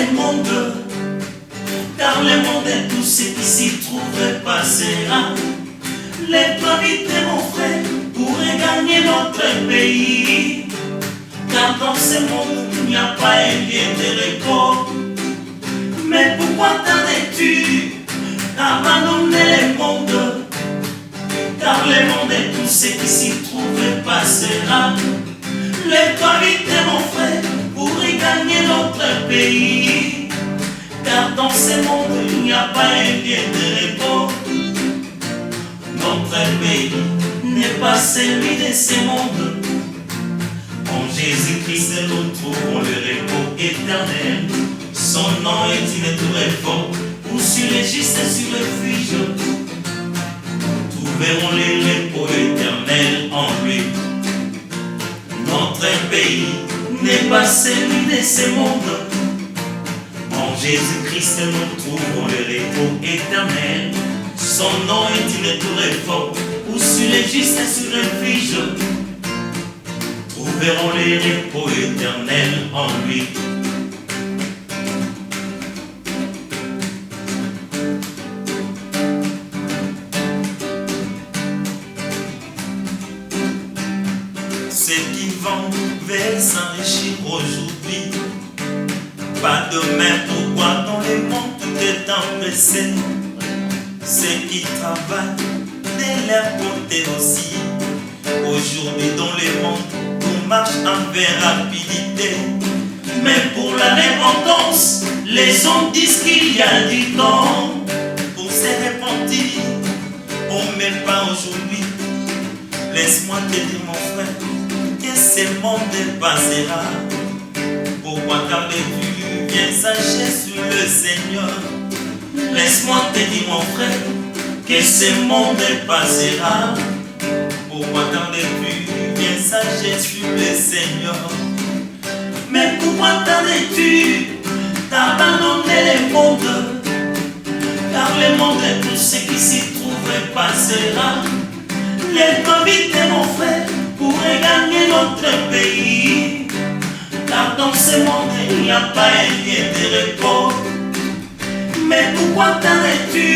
les mondes, car le monde et tout ce qui s'y trouve passera. Lève-toi vite mon frère pour gagner notre pays, car dans ce monde il n'y a pas un lieu de repos. Mais pourquoi tardes-tu d'abandonner le monde, car le monde et tout ce qui s'y trouve passera. Lève-toi vite mon frère pour gagner notre pays, car dans ce monde il n'y a pas un lieu de repos. Notre pays n'est pas celui de ce monde. En Jésus-Christ nous trouvons le repos éternel. Son nom est une tour forte, où sur les justes sur refuge trouveront le repos éternel en lui. Notre pays n'est pas celui de ce monde. En Jésus-Christ nous trouvons le repos éternel. Son nom est une tour forte, où sur les justes sur refuge trouveront le repos éternel en lui. Ceux qui vont veulent s'enrichir aujourd'hui, pas demain, pourquoi dans le monde tout est empressé. Ceux qui travaillent de leur côté aussi, aujourd'hui dans le monde tout marche avec rapidité. Mais pour la repentance, les hommes disent qu'il y a du temps pour se repentir. Oh mais pas aujourd'hui. Laisse-moi te dire mon frère que ce monde passera. Pourquoi tardes-tu? Viens s'acheter sur le Seigneur. Laisse-moi te dire mon frère que ce monde passera. Pourquoi tardes-tu? Viens s'acheter sur le Seigneur. Mais pourquoi tardes-tu d'abandonner le monde, car le monde et tout ce qui s'y trouve passera. Lève-toi vite mon frère pour gagner notre pays, car dans ce monde il n'y a pas un lieu de repos. Mais pourquoi tardes-tu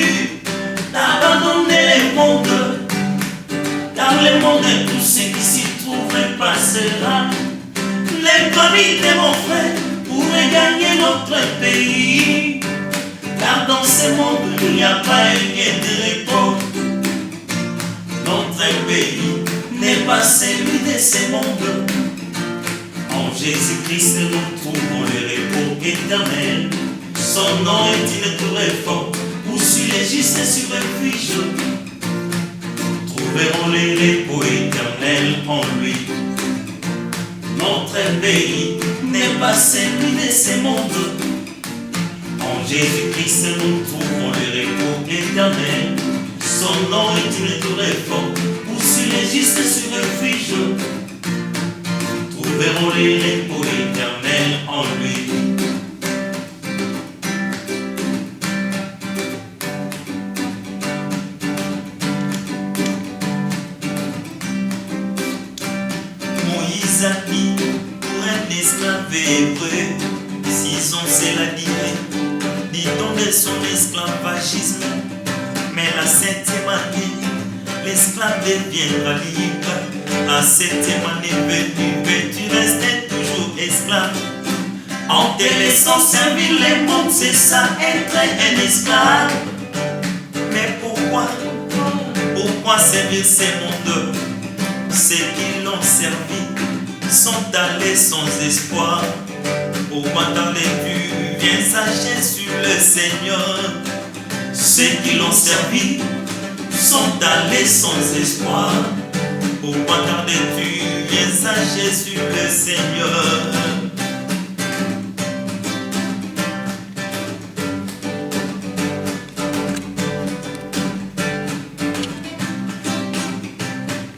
d'abandonner le monde, car le monde et tout ce qui s'y trouve passera. Lève-toi vite mon frère pour gagner notre pays, car dans ce monde il n'y a pas un lieu de repos. Notre pays n'est pas celui de ce monde. En Jésus-Christ nous trouvons le repos éternel. Son nom est une tour forte, où sur les justes sur refuge trouveront le repos éternel en lui. Notre pays n'est pas celui de ce monde. En Jésus-Christ nous trouvons le repos éternel. Son nom est une tour forte, où sur les justes sur refuge trouveront le repos éternel en lui. Moïse a dit pour un esclave hébreu, 6 ans c'est la durée, dit-on de son esclavagisme. Mais la 7e année, l'esclave deviendra libre. La 7e année venue, tu restais toujours esclave. En te laissant servir les mondes, c'est ça être un esclave. Mais pourquoi servir ces mondes? Ceux qui l'ont servi sont allés sans espoir. Pourquoi tardes-tu? Viens s'acheter sur le Seigneur. Ceux qui l'ont servi sont allés sans espoir. Pourquoi tardes-tu? Viens s'acheter sur le Seigneur.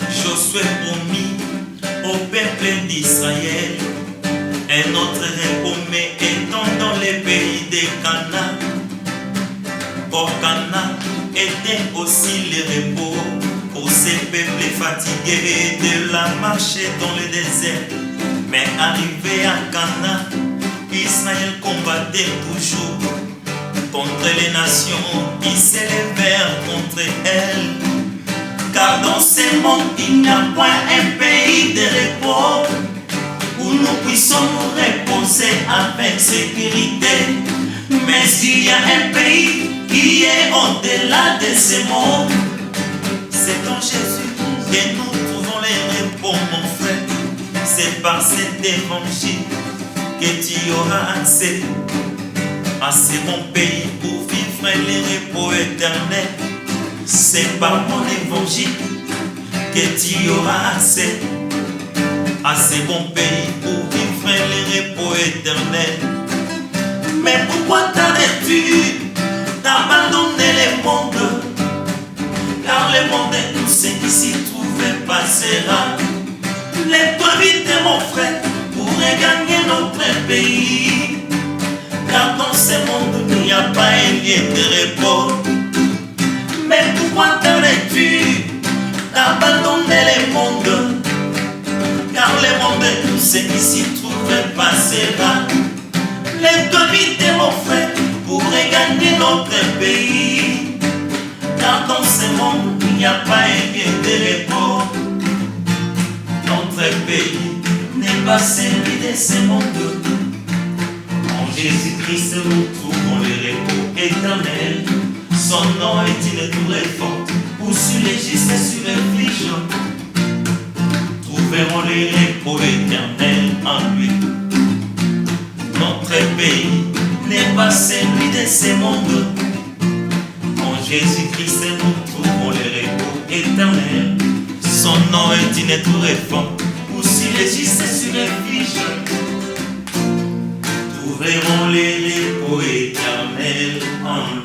Josué promis au peuple d'Israël un autre repos, mais étant dans les pays de Canaan. Or Canaan était aussi le repos pour ces peuples fatigués de la marche dans le désert. Mais arrivé à Canaan, Israël combattait toujours contre les nations qui s'élevèrent contre elle. Car dans ce monde, il n'y a point un pays de repos où nous puissions nous reposer avec sécurité. Mais il y a un pays qui est au-delà de ce monde. C'est en Jésus que nous trouvons les repos, mon frère. C'est par cet évangile que tu auras accès à ce bon pays pour vivre les repos éternels. C'est par mon évangile que tu auras accès à ce bon pays pour vivre les repos éternels. Mais pourquoi tardes-tu d'abandonner le monde? Car le monde et tout ce qui s'y trouve passera. Lève-toi vite, mon frère, pour regagner notre pays. Car dans ce monde, il n'y a pas un lieu de repos. Mais pourquoi tardes-tu d'abandonner le monde? Car le monde et tout ce qui s'y trouve passera. Lève-toi vite, mon frère, pour regagner notre pays. Car dans ce monde, il n'y a pas un lieu de repos. Notre pays n'est pas celui de ce monde. En Jésus-Christ, nous trouvons le repos éternel. Son nom est une tour forte, où sur les justes se réfléchissent. Trouverons le repos éternel en lui. Notre pays n'est pas celui de ce monde. En Jésus-Christ, nous trouvons le repos éternel. Son nom est une tour forte, où sur les justes se réfléchissent. Trouverons le repos éternel en lui.